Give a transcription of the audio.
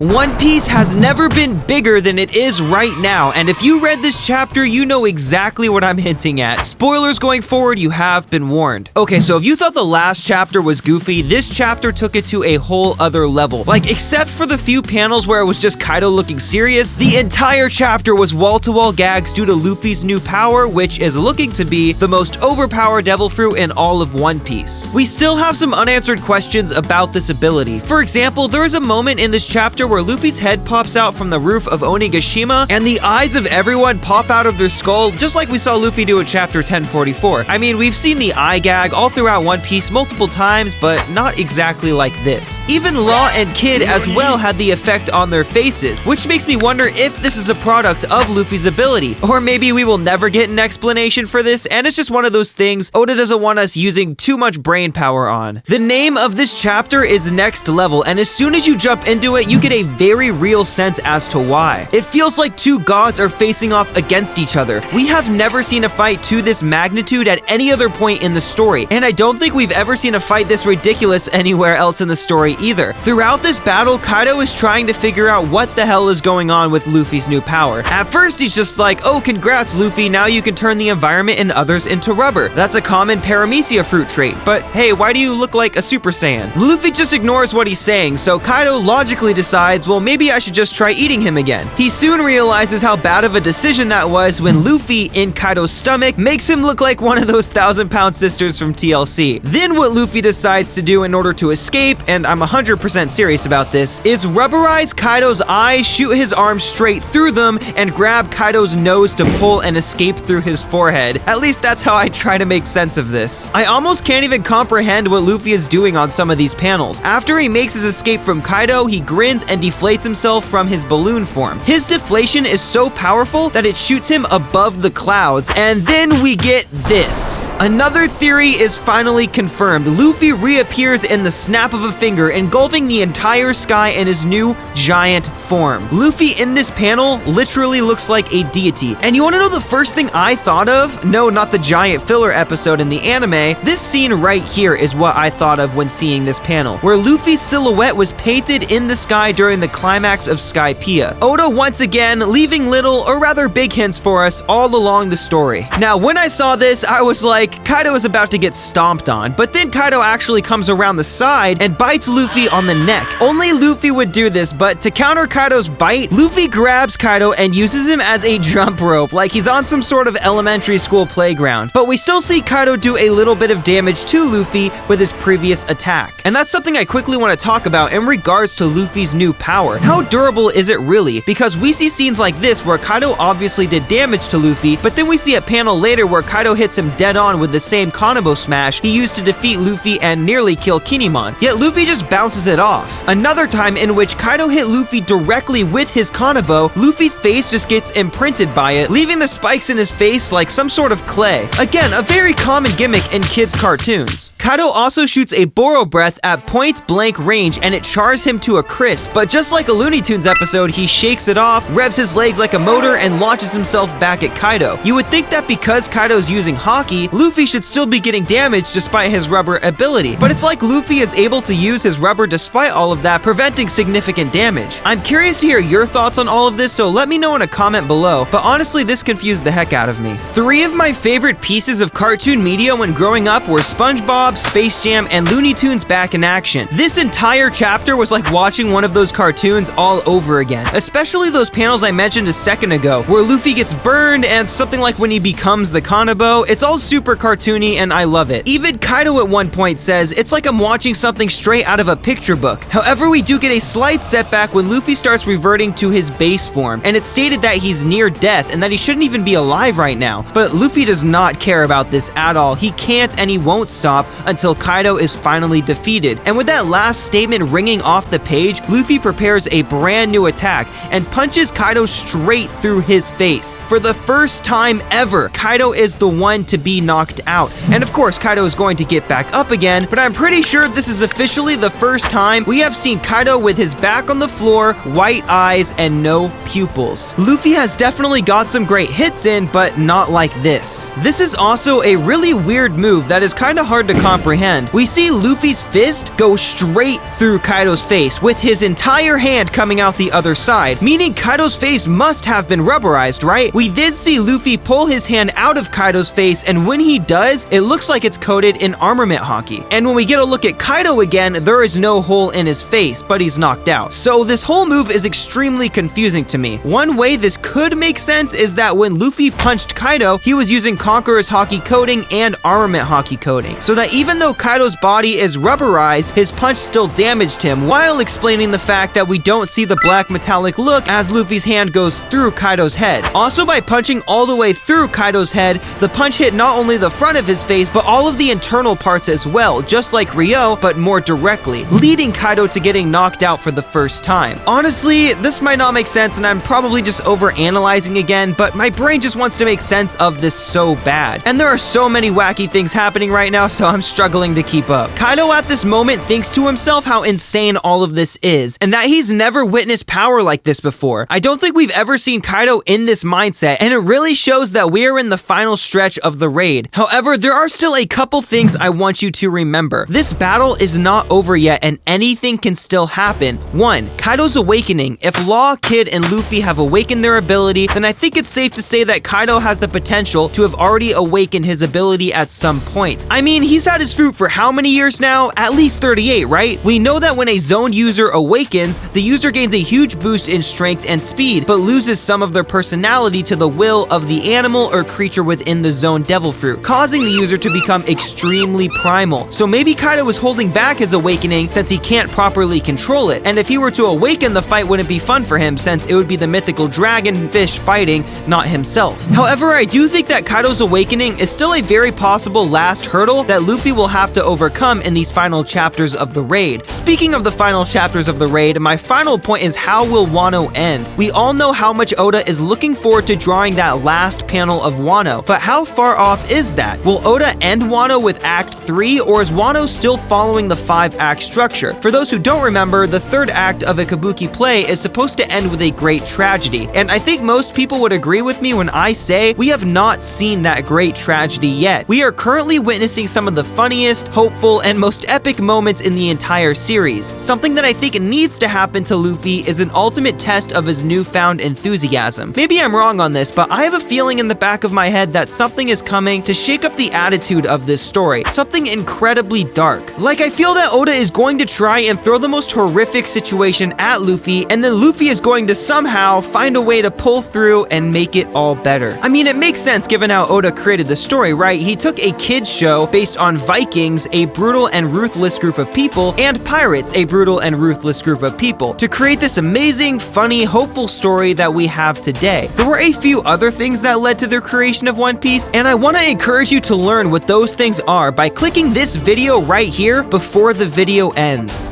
One Piece has never been bigger than it is right now, and if you read this chapter, you know exactly what I'm hinting at. Spoilers going forward, you have been warned. Okay, so if you thought the last chapter was goofy, this chapter took it to a whole other level. Like, except for the few panels where it was just Kaido looking serious, the entire chapter was wall-to-wall gags due to Luffy's new power, which is looking to be the most overpowered devil fruit in all of One Piece. We still have some unanswered questions about this ability. For example, there is a moment in this chapter where Luffy's head pops out from the roof of Onigashima, and the eyes of everyone pop out of their skull, just like we saw Luffy do in chapter 1044. I mean, we've seen the eye gag all throughout One Piece multiple times, but not exactly like this. Even Law and Kid as well had the effect on their faces, which makes me wonder if this is a product of Luffy's ability, or maybe we will never get an explanation for this, and it's just one of those things Oda doesn't want us using too much brain power on. The name of this chapter is Next Level, and as soon as you jump into it, you get a very real sense as to why. It feels like two gods are facing off against each other. We have never seen a fight to this magnitude at any other point in the story, and I don't think we've ever seen a fight this ridiculous anywhere else in the story either. Throughout this battle, Kaido is trying to figure out what the hell is going on with Luffy's new power. At first, he's just like, oh, congrats, Luffy, now you can turn the environment and others into rubber. That's a common paramecia fruit trait, but hey, why do you look like a Super Saiyan? Luffy just ignores what he's saying, so Kaido logically decides, well, maybe I should just try eating him again. He soon realizes how bad of a decision that was when Luffy, in Kaido's stomach, makes him look like one of those 1,000-pound sisters from TLC. Then what Luffy decides to do in order to escape, and I'm 100% serious about this, is rubberize Kaido's eyes, shoot his arms straight through them, and grab Kaido's nose to pull and escape through his forehead. At least that's how I try to make sense of this. I almost can't even comprehend what Luffy is doing on some of these panels. After he makes his escape from Kaido, he grins and deflates himself from his balloon form. His deflation is so powerful that it shoots him above the clouds, and then we get this. Another theory is finally confirmed. Luffy reappears in the snap of a finger, engulfing the entire sky in his new giant form. Luffy in this panel literally looks like a deity. And you want to know the first thing I thought of? No, not the giant filler episode in the anime. This scene right here is what I thought of when seeing this panel, where Luffy's silhouette was painted in the sky during the climax of Skypiea. Oda once again leaving little or rather big hints for us all along the story. Now, when I saw this, I was like, Kaido is about to get stomped on, but then Kaido actually comes around the side and bites Luffy on the neck. Only Luffy would do this, but to counter Kaido's bite, Luffy grabs Kaido and uses him as a jump rope, like he's on some sort of elementary school playground. But we still see Kaido do a little bit of damage to Luffy with his previous attack. And that's something I quickly want to talk about in regards to Luffy's new power. How durable is it really? Because we see scenes like this where Kaido obviously did damage to Luffy, but then we see a panel later where Kaido hits him dead on with the same Kanabo smash he used to defeat Luffy and nearly kill Kinemon, yet Luffy just bounces it off. Another time in which Kaido hit Luffy directly with his Kanabo, Luffy's face just gets imprinted by it, leaving the spikes in his face like some sort of clay. Again, a very common gimmick in kids' cartoons. Kaido also shoots a Boro Breath at point blank range and it chars him to a crisp, but just like a Looney Tunes episode, he shakes it off, revs his legs like a motor, and launches himself back at Kaido. You would think that because Kaido's using Haki, Luffy should still be getting damage despite his rubber ability, but it's like Luffy is able to use his rubber despite all of that, preventing significant damage. I'm curious to hear your thoughts on all of this, so let me know in a comment below, but honestly, this confused the heck out of me. 3 of my favorite pieces of cartoon media when growing up were SpongeBob, Space Jam, and Looney Tunes back in action. This entire chapter was like watching one of those cartoons all over again, especially those panels I mentioned a second ago, where Luffy gets burned and something like when he becomes the Kanabo. It's all super cartoony and I love it. Even Kaido at one point says, it's like I'm watching something straight out of a picture book. However, we do get a slight setback when Luffy starts reverting to his base form, and it's stated that he's near death and that he shouldn't even be alive right now. But Luffy does not care about this at all. He can't and he won't stop until Kaido is finally defeated. And with that last statement ringing off the page, Luffy prepares a brand new attack and punches Kaido straight through his face. For the first time ever, Kaido is the one to be knocked out. And of course, Kaido is going to get back up again, but I'm pretty sure this is officially the first time we have seen Kaido with his back on the floor, white eyes, and no pupils. Luffy has definitely got some great hits in, but not like this. This is also a really weird move that is kind of hard to comprehend. We see Luffy's fist go straight through Kaido's face, with his entire entire hand coming out the other side, meaning Kaido's face must have been rubberized, right? We then see Luffy pull his hand out of Kaido's face, and when he does, it looks like it's coated in armament hockey. And when we get a look at Kaido again, there is no hole in his face, but he's knocked out. So this whole move is extremely confusing to me. One way this could make sense is that when Luffy punched Kaido, he was using Conqueror's hockey coating and armament hockey coating, so that even though Kaido's body is rubberized, his punch still damaged him, while explaining the fact that we don't see the black metallic look as Luffy's hand goes through Kaido's head. Also, by punching all the way through Kaido's head, the punch hit not only the front of his face, but all of the internal parts as well, just like Ryo, but more directly, leading Kaido to getting knocked out for the first time. Honestly, this might not make sense, and I'm probably just overanalyzing again, but my brain just wants to make sense of this so bad. And there are so many wacky things happening right now, so I'm struggling to keep up. Kaido at this moment thinks to himself how insane all of this is, and that he's never witnessed power like this before. I don't think we've ever seen Kaido in this mindset, and it really shows that we are in the final stretch of the raid. However, there are still a couple things I want you to remember. This battle is not over yet, and anything can still happen. 1. Kaido's awakening. If Law, Kid, and Luffy have awakened their ability, then I think it's safe to say that Kaido has the potential to have already awakened his ability at some point. I mean, he's had his fruit for how many years now? At least 38, right? We know that when a zoned user awakens, the user gains a huge boost in strength and speed, but loses some of their personality to the will of the animal or creature within the zoned devil fruit, causing the user to become extremely primal. So maybe Kaido was holding back his awakening since he can't properly control it, and if he were to awaken, the fight wouldn't be fun for him since it would be the mythical dragonfish fighting, not himself. However, I do think that Kaido's awakening is still a very possible last hurdle that Luffy will have to overcome in these final chapters of the raid. Speaking of the final chapters of the raid, my final point is, how will Wano end? We all know how much Oda is looking forward to drawing that last panel of Wano, but how far off is that? Will Oda end Wano with Act 3, or is Wano still following the 5-act structure? For those who don't remember, the 3rd act of a kabuki play is supposed to end with a great tragedy, and I think most people would agree with me when I say we have not seen that great tragedy yet. We are currently witnessing some of the funniest, hopeful, and most epic moments in the entire series. Something that I think needs to happen to Luffy is an ultimate test of his newfound enthusiasm. Maybe I'm wrong on this, but I have a feeling in the back of my head that something is coming to shake up the attitude of this story. Something incredibly dark. Like, I feel that Oda is going to try and throw the most horrific situation at Luffy, and then Luffy is going to somehow find a way to pull through and make it all better. I mean, it makes sense given how Oda created the story, right? He took a kids show based on Vikings, a brutal and ruthless group of people, and pirates, a brutal and ruthless group of people, to create this amazing, funny, hopeful story that we have today. There were a few other things that led to the creation of One Piece, and I want to encourage you to learn what those things are by clicking this video right here before the video ends.